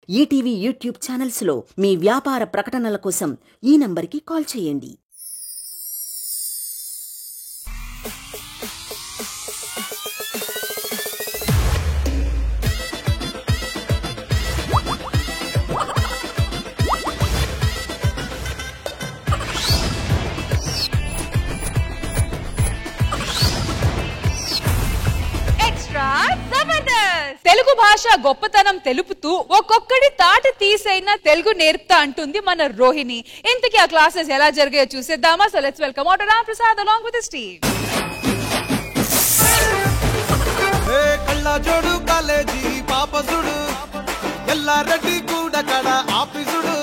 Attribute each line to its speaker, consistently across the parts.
Speaker 1: ETV YouTube ఛానల్స్లో మీ వ్యాపార ప్రకటనల కోసం ఈ నంబర్కి కాల్ చేయండి.
Speaker 2: తెలుగు భాష గొప్పతనం తెలుపుతూ ఒక్కొక్కడి తాటి తీసైన తెలుగు నేర్పుతా అంటుంది మన రోహిణి. ఇంతకీ ఆ క్లాసెస్ ఎలా జరిగాయో చూసేద్దామా? So let's welcome auto Ram Prasad along with his team.
Speaker 3: కళ్ళజోడు కాలేజీ పాపసుడు ఎల్లారెడ్డి కూడా కడ ఆఫీసుడు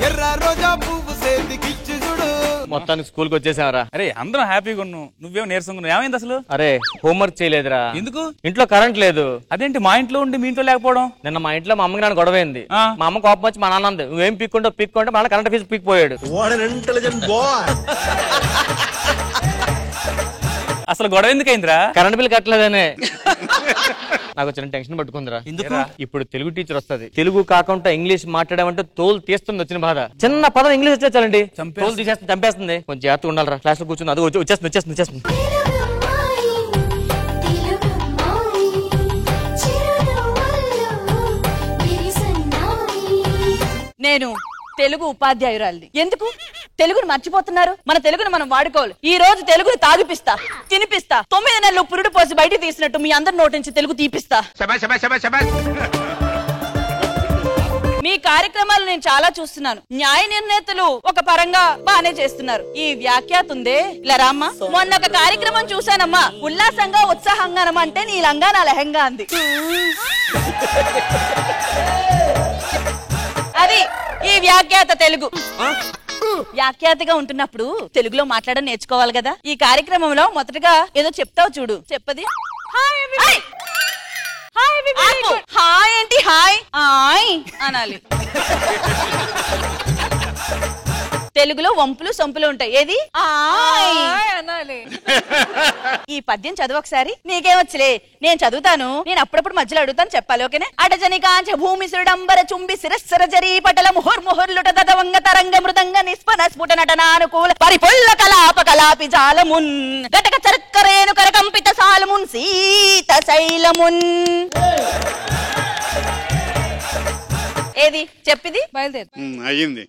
Speaker 3: ఎర్ర రోజా పువ్వు సేతికిచ్చి చూడు.
Speaker 4: మొత్తానికి స్కూల్ కి వచ్చేసావరా?
Speaker 5: అరే అందరం హ్యాపీగా ఉన్నావు, నువ్వేమో నీరసంగా ఏమైంది అసలు?
Speaker 4: అరే హోంవర్క్ చేయలేదురా.
Speaker 5: ఎందుకు?
Speaker 4: ఇంట్లో కరెంట్ లేదు.
Speaker 5: అదేంటి మా ఇంట్లో ఉండి మీ ఇంట్లో లేకపోవడం?
Speaker 4: నిన్న మా ఇంట్లో మా అమ్మకి నాన్న గొడవ అయింది. మా అమ్మ కోపం వచ్చి మా నాన్న అంది, నువ్వేం పిక్కుంటే మన కరెంట్ ఫీజు పిక్కిపోయాడు.
Speaker 5: అసలు గొడవ ఎందుకైందిరా?
Speaker 4: Current bill కట్టలేదనే. నాకు చిన్న టెన్షన్ పట్టుకుందిరా. ఎందుకు? ఇప్పుడు తెలుగు టీచర్ వస్తుంది, తెలుగు కాకుండా ఇంగ్లీష్ మాట్లాడమంటే తోలు తీస్తుంది. వచ్చిన బాధ చిన్న పదం ఇంగ్లీష్ వచ్చేసాలండి, తోలు తీసేస్తుంది, చంపేస్తుంది. కొంచెం జాగ్రత్తగా ఉండాలరా. క్లాస్ లో కూర్చుంది, అది వచ్చేస్తుంది.
Speaker 2: నేను తెలుగు ఉపాధ్యాయురాలిని. ఎందుకు తెలుగును మర్చిపోతున్నారు? మన తెలుగును మనం వాడుకోవాలి. ఈ రోజు తెలుగుని తాగిపిస్తా, తినిపిస్తా. 9 నెలలు పురుడు పోసి బయట తీసినట్టు మీ అందరి నోటి నుంచి తెలుగు తీపిస్తా. మీ కార్యక్రమాలు నేను చాలా చూస్తున్నాను. న్యాయ నిర్ణేతలు ఒక పరంగా బానే చేస్తున్నారు. ఈ వ్యాఖ్యాత ఉందే ఇలా రామ్మా, మొన్న ఒక కార్యక్రమం చూశానమ్మా. ఉల్లాసంగా ఉత్సాహంగానమ్మా అంటే నీ లంగా నా లెహంగా అంది. అది ఈ వ్యాఖ్యాత తెలుగు. వ్యాఖ్యాతగా ఉంటున్నప్పుడు తెలుగులో మాట్లాడడం నేర్చుకోవాలి కదా. ఈ కార్యక్రమంలో మొదటగా ఏదో చెప్తావు చూడు. చెప్పది హాయ్ ఏంటి? హాయ్ ఆయ్ అనాలి. తెలుగులో వంపులు సొంపులు ఉంటాయి. ఏది ఆయ్ అనాలి. ఈ పద్యం చదువు ఒకసారి. నీకేమొచ్చులే, నేను చదువుతాను. నేను అప్పుడప్పుడు మధ్యలో అడుగుతాను, చెప్పాలి. ఓకేనా? అటజని కాంచ భూమి సుడంబర చుంబి శిరస్సర జరీ పటల ముహుర్ముహుర్లుట దదవంగ తరంగ మృదంగ నిస్పన స్ఫుట నటనానుకూల పరిపుల్ల కలాప కలాపి జాలమున్ గటక చర్కరేను కరకంపిత సాలమున్ సీత శైలమున్. ఏది చెప్పిది? బయలుదేరు.
Speaker 6: అయ్యింది.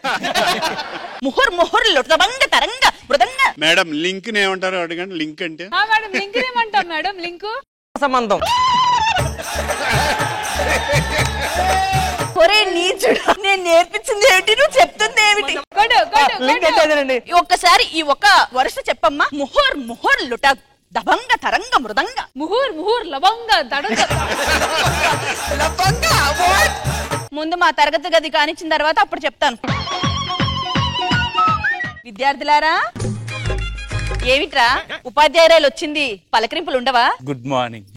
Speaker 2: ముహుర్ ముహుర్లు దబంగ తరంగ మృదంగ.
Speaker 6: మేడం లింక్ ఏమంటారు అడగండి. లింక్ అంటే
Speaker 2: మేడం లింక్ ఏమంటాం మేడం? లింక్
Speaker 4: సంబంధం.
Speaker 2: ఒరే నీచుడు, నేను నేర్పించింది ఏమిటి, నువ్వు చెప్తుంది ఏమిటి? ఒక్కసారి ఈ ఒక వరుస చెప్పమ్మా. ముహుర్ ముహుర్ లుట దబంగ తరంగ మృదంగ. ముహుర్ ముహుర్ లవంగ దడంగ. ముందు మా తరగతి గది కానిచ్చిన తర్వాత అప్పుడు చెప్తాను. విద్యార్థులారా, ఏమిట్రా ఉపాధ్యాయురాలు వచ్చింది, పలకరింపులు ఉండవా?
Speaker 5: Good morning.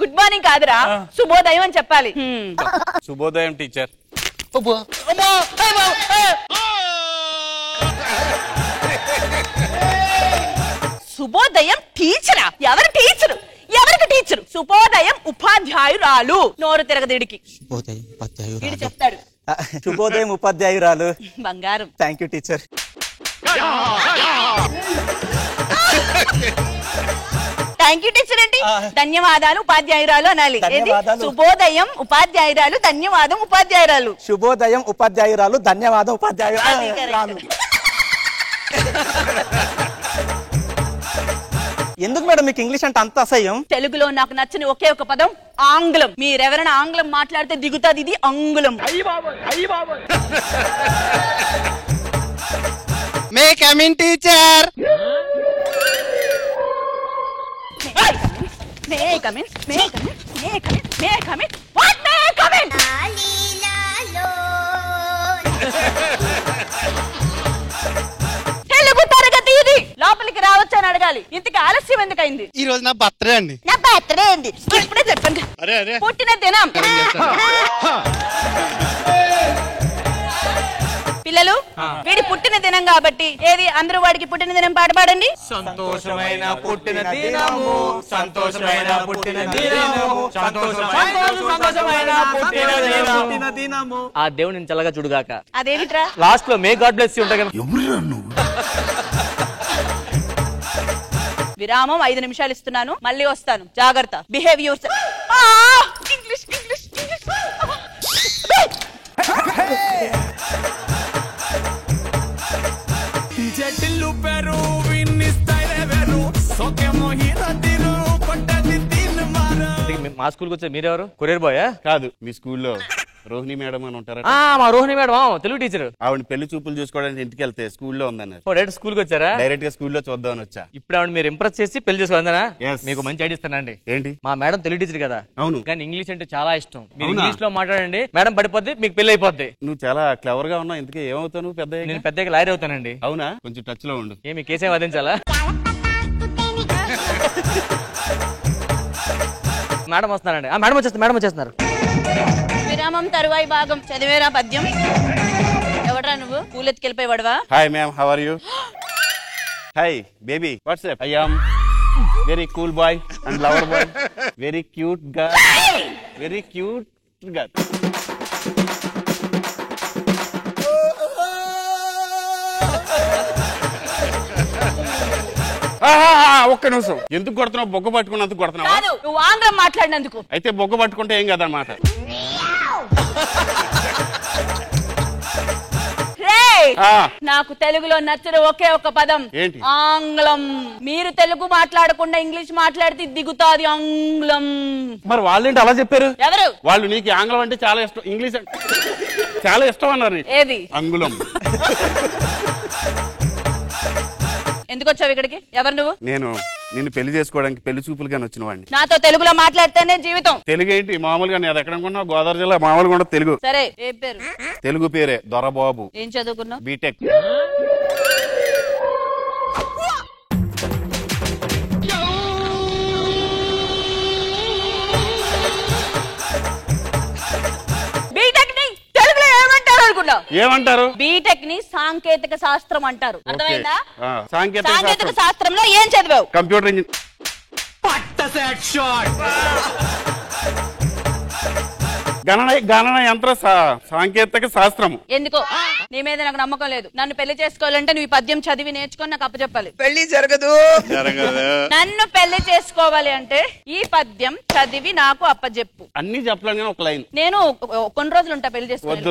Speaker 2: గుడ్ మార్నింగ్ కాదురా, శుభోదయం అని చెప్పాలి.
Speaker 5: శుభోదయం టీచర్.
Speaker 2: శుభోదయం టీచరా? ఎవరు టీచరు? ఎవరికి టీచరు? శుభోదయం ఉపాధ్యాయురాలు. నోరు తిరగదిడికి చెప్తాడు.
Speaker 7: శుభోదయం ఉపాధ్యాయురాలు.
Speaker 2: బంగారం.
Speaker 7: Thank you teacher.
Speaker 2: Thank you teacher ఏంటి? ధన్యవాదాలు ఉపాధ్యాయురాలు అనాలి. శుభోదయం ఉపాధ్యాయురాలు, ధన్యవాదం ఉపాధ్యాయురాలు.
Speaker 7: శుభోదయం ఉపాధ్యాయురాలు, ధన్యవాదం ఉపాధ్యాయురాలు. ఎందుకు మేడం మీకు ఇంగ్లీష్ అంటే అంత అసహ్యం?
Speaker 2: తెలుగులో నాకు నచ్చని ఒకే ఒక పదం ఆంగ్లం. మీరెవరైనా ఆంగ్లం మాట్లాడితే దిగుతుంది ఇది అంగుళం.
Speaker 3: May coming teacher.
Speaker 2: తెలుగు తరగతి ఇది, లోపలికి రావచ్చు అని అడగాలి. ఇంతకి ఆలస్యం ఎందుకైంది?
Speaker 6: ఈ రోజు నా బర్త్డే అండి.
Speaker 2: నా బర్త్డే అండి. ఇప్పుడే చెప్పండి. పుట్టిన దినం. పిల్లలు, వీడి పుట్టిన పుట్టిన దినం కాబట్టి ఏది అందరూ వాడికి పుట్టిన దినం పాట పాడండి.
Speaker 4: సంతోషమైన పుట్టిన దినము, సంతోషమైన పుట్టిన దినము, సంతోషమైన పుట్టిన దినము. ఆ దేవుని చల్లగా చూడుగాక.
Speaker 2: అదేమిట్రా
Speaker 4: లాస్ట్ లో మే గాడ్ బ్లెస్ యు ఉంటాయి కదా.
Speaker 2: విరామం 5 నిమిషాలు ఇస్తున్నాను, మళ్ళీ వస్తాను. జాగ్రత్త. Behave your English English English.
Speaker 4: మా స్కూల్కి వచ్చే మీరెవరు? Courier boy?
Speaker 6: కాదు, మీ స్కూల్లో రోహిణి మేడం అని ఉంటారా?
Speaker 4: మా రోహిణి మేడం, తెలుగు టీచర్.
Speaker 6: ఆవిడ పెళ్లి చూపులు చూసుకోవడానికి ఇంటికి వెళ్తే స్కూల్లో ఉందన్నారు.
Speaker 4: డైరెక్ట్ స్కూల్కి వచ్చారా?
Speaker 6: డైరెక్ట్ గా స్కూల్లో చూద్దామని వచ్చా.
Speaker 4: ఇప్పుడు ఆవిడ మీరు ఇంప్రెస్ చేసి పెళ్లి చేసుకోవాలన్నా?
Speaker 6: Yes.
Speaker 4: మీకు మంచి ఐడియా ఇస్తానండి.
Speaker 6: ఏంటి?
Speaker 4: మా మేడం తెలుగు టీచర్ కదా.
Speaker 6: అవును.
Speaker 4: కానీ ఇంగ్లీష్ అంటే చాలా ఇష్టం. మీరు
Speaker 6: అవునా?
Speaker 4: ఇంగ్లీష్ లో మాట్లాడండి, మేడం పడిపోద్ది, మీకు పెళ్లి అయిపోద్ది.
Speaker 6: నువ్వు చాలా క్లవర్ గా ఉన్నావు. ఇంతకీ ఏమవుతావు నువ్వు పెద్ద?
Speaker 4: నేను పెద్దగా లాయర్ అవుతానండి.
Speaker 6: అవునా? కొంచెం టచ్ లో ఉండు.
Speaker 4: ఏమి కేసే వాదించాలా? మేడం వస్తున్నారండి. మేడం వచ్చేస్తున్నారు.
Speaker 2: విరామం తరువాయి భాగం. చదివేరా పద్యం? ఎవడ్రా నువ్వు? పూలెత్తికెళ్ళిపోయేవాడువా?
Speaker 6: Hi ma'am, how are you? Hi baby, what's up? I am very cool boy and lover boy, very cute girl, very cute girl. ఒక్క నిమిషం. ఎందుకు కొడుతున్నావు? బొగ్గ పట్టుకున్నందుకు కొడుతున్నావా?
Speaker 2: కాదు, నువ్వు ఆంగ్లం మాట్లాడినందుకు.
Speaker 6: అయితే బొగ్గ పట్టుకుంటే ఏం కదన్నమాట.
Speaker 2: నాకు తెలుగులో నచ్చిన ఒకే ఒక పదం
Speaker 6: ఏంటి?
Speaker 2: ఆంగ్లం. మీరు తెలుగు మాట్లాడకుండా ఇంగ్లీష్ మాట్లాడితే దిగుతాది ఆంగ్లం.
Speaker 6: మరి వాళ్ళేంటి అలా చెప్పారు?
Speaker 2: ఎవరు?
Speaker 6: వాళ్ళు నీకు ఆంగ్లం అంటే చాలా ఇష్టం, ఇంగ్లీష్ అంటే చాలా ఇష్టం అన్నారు.
Speaker 2: ఏది?
Speaker 6: అంగుళం.
Speaker 2: ఎందుకు వచ్చావు ఇక్కడికి? ఎవరు నువ్వు?
Speaker 6: నేను నిన్ను పెళ్లి చేసుకోవడానికి పెళ్లి చూపులుగానే వచ్చిన వాడిని.
Speaker 2: నాతో తెలుగులో మాట్లాడితేనే జీవితం.
Speaker 6: తెలుగు ఏంటి మామూలుగా? నేను అది ఎక్కడ అనుకున్నా, గోదావరి జిల్లా మామూలుగా ఉండదు తెలుగు.
Speaker 2: సరే, ఏ పేరు?
Speaker 6: తెలుగు పేరే దొరబాబు.
Speaker 2: ఏం చదువుకున్నావు?
Speaker 6: బీటెక్.
Speaker 2: బీటెక్ ని తెలుగులో ఏమంటారు అనుకున్నావు?
Speaker 6: ఏమంటారు?
Speaker 2: బీటెక్ ని సాంకేతిక శాస్త్రం అంటారు. అర్థమైందా?
Speaker 6: సాంకేతిక
Speaker 2: శాస్త్రంలో ఏం చదివావు?
Speaker 6: Computer engine. గణన యంత్ర సాంకేతిక శాస్త్రము.
Speaker 2: ఎందుకో నీ మీద నాకు నమ్మకం లేదు. నన్ను పెళ్లి చేసుకోవాలంటే నువ్వు ఈ పద్యం చదివి నేర్చుకొని నాకు అప్పచెప్పాలి.
Speaker 3: పెళ్లి జరగదు.
Speaker 2: నన్ను పెళ్లి చేసుకోవాలి అంటే ఈ పద్యం చదివి నాకు అప్పచెప్పు.
Speaker 6: అన్ని చెప్పలేను, ఒక లైన్.
Speaker 2: నేను కొన్ని రోజులు ఉంటా పెళ్లి చేసుకోవాలి.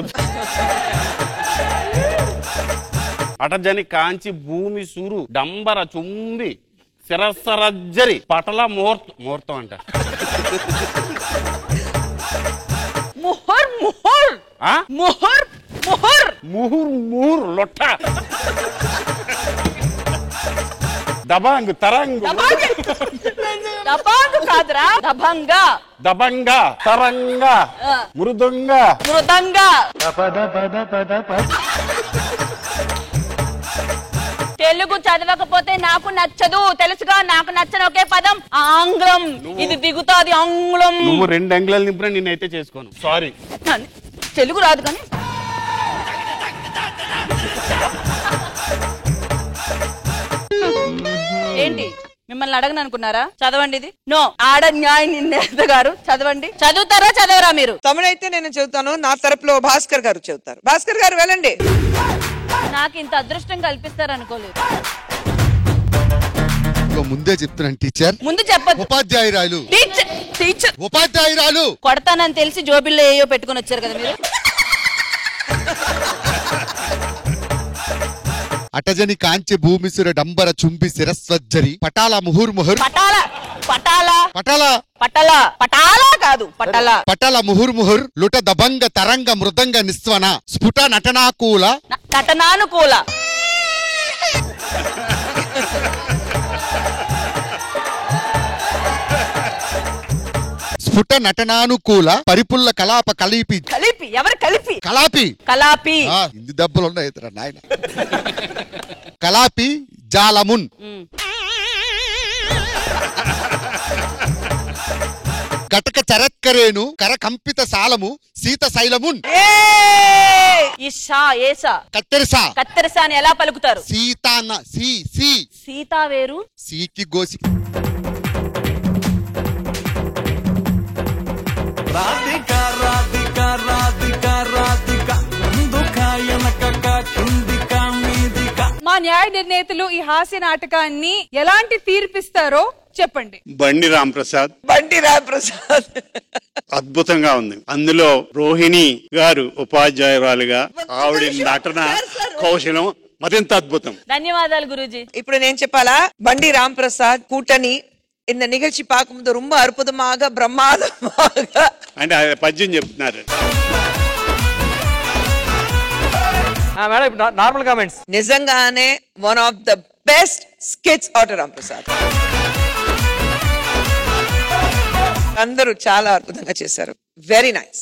Speaker 6: అటజని కాంచి భూమి సూరు డంబర చుంబి శిరస్సరజ్జరి పటల ముహూర్తం అంట.
Speaker 2: ముహుర్ ముహుర్ ముహుర్ ముహుర్
Speaker 6: ముహుర్ ముహుర్ లొట్ట దబాంగ్ తరంగ్
Speaker 2: దబాంగ్ కాదురా, దభంగ
Speaker 6: దబంగ తరంగ మృదంగ
Speaker 2: మృదంగ. తెలుగు చదవకపోతే నాకు నచ్చదు, తెలుసుగా. నాకు నచ్చని ఒకే పదం ఆంగ్లం. ఇది దిగుతాది ఆంగ్లం.
Speaker 6: నువ్వు 2 అంగుళాలు నింపినా నేనైతే చేసుకోను. సారీ.
Speaker 2: తెలుగు రాదు కానీ. ఏంటి మిమ్మల్ని అడగను అనుకున్నారా? చదవండి ఇది. నో, ఆడ న్యాయ నిర్ణేత గారు చదవండి. చదువుతారా చదవరా మీరు?
Speaker 3: తమిళైతే నేను చెబుతాను, నా తరపులో భాస్కర్ గారు చెబుతారు. భాస్కర్ గారు వెళ్ళండి.
Speaker 2: నాకు ఇంత అదృష్టం కల్పిస్తారు అనుకోలేదు.
Speaker 8: ముందే చెప్తున్నాను టీచర్.
Speaker 2: ముందు చెప్పదు.
Speaker 8: ఉపాధ్యాయురాలు.
Speaker 2: టీచర్
Speaker 8: ఉపాధ్యాయురాలు.
Speaker 2: కొడతానని తెలిసి జోబిల్లో ఏయో పెట్టుకుని వచ్చారు కదా మీరు.
Speaker 8: అటజని కాంచె భూమిసుర డంబర చుంబి శిరస్వజ్జరి పటాల ముహుర్ ముహుర్.
Speaker 2: పటాల పటాల
Speaker 8: పటాల
Speaker 2: పటల పటాల కాదు పటల.
Speaker 8: పటాల ముహుర్ ముహుర్ లుట దబంగ తరంగ మృదంగ నిస్వన స్ఫుట నటనాకూల
Speaker 2: నటనానుకూల.
Speaker 8: స్ఫుట నటనానుకూల పరిపుల్ల కలాప కలిపి.
Speaker 2: కలిపి ఎవరు? కలిపి
Speaker 8: కలాపి
Speaker 2: కలాపి.
Speaker 8: ఇంది దెబ్బలు ఉన్నాయి నాయన. కలాపి జాలమున్. గటక చరత్కరేను కర కంపిత సాలము సీత శైలమున్
Speaker 2: ఈ షా ఏసా
Speaker 8: కత్తెరసా
Speaker 2: కత్తెరసా అని ఎలా పలుకుతారు?
Speaker 8: సీతాన్న సి సి
Speaker 2: సీతా వేరు
Speaker 8: సీకి గోసి
Speaker 9: మా న్యాయ నిర్ణేతలు ఈ హాస్య నాటకాన్ని ఎలాంటి తీర్పిస్తారో చెప్పండి.
Speaker 6: బండి రాంప్రసాద్ అద్భుతంగా ఉంది. అందులో రోహిణి గారు ఉపాధ్యాయురాలుగా ఆవిడ నటన కౌశలం మరింత అద్భుతం.
Speaker 2: ధన్యవాదాలు గురూజీ.
Speaker 3: ఇప్పుడు నేను చెప్పాలా? బండి రాంప్రసాద్ కూటని இந்த நிகழ்ச்சி பார்க்கும்போது ரொம்ப அற்புதமாக பிரம்மாதமாக
Speaker 6: అంటే పద్యం చెప్తున్నారు.
Speaker 4: మేడం ఇప్పుడు నార్మల్ కామెంట్స్.
Speaker 3: నిజంగానే one of the best skits ఆట రాంప్రసాద్. అందరూ చాలా అద్భుతంగా చేశారు. Very nice.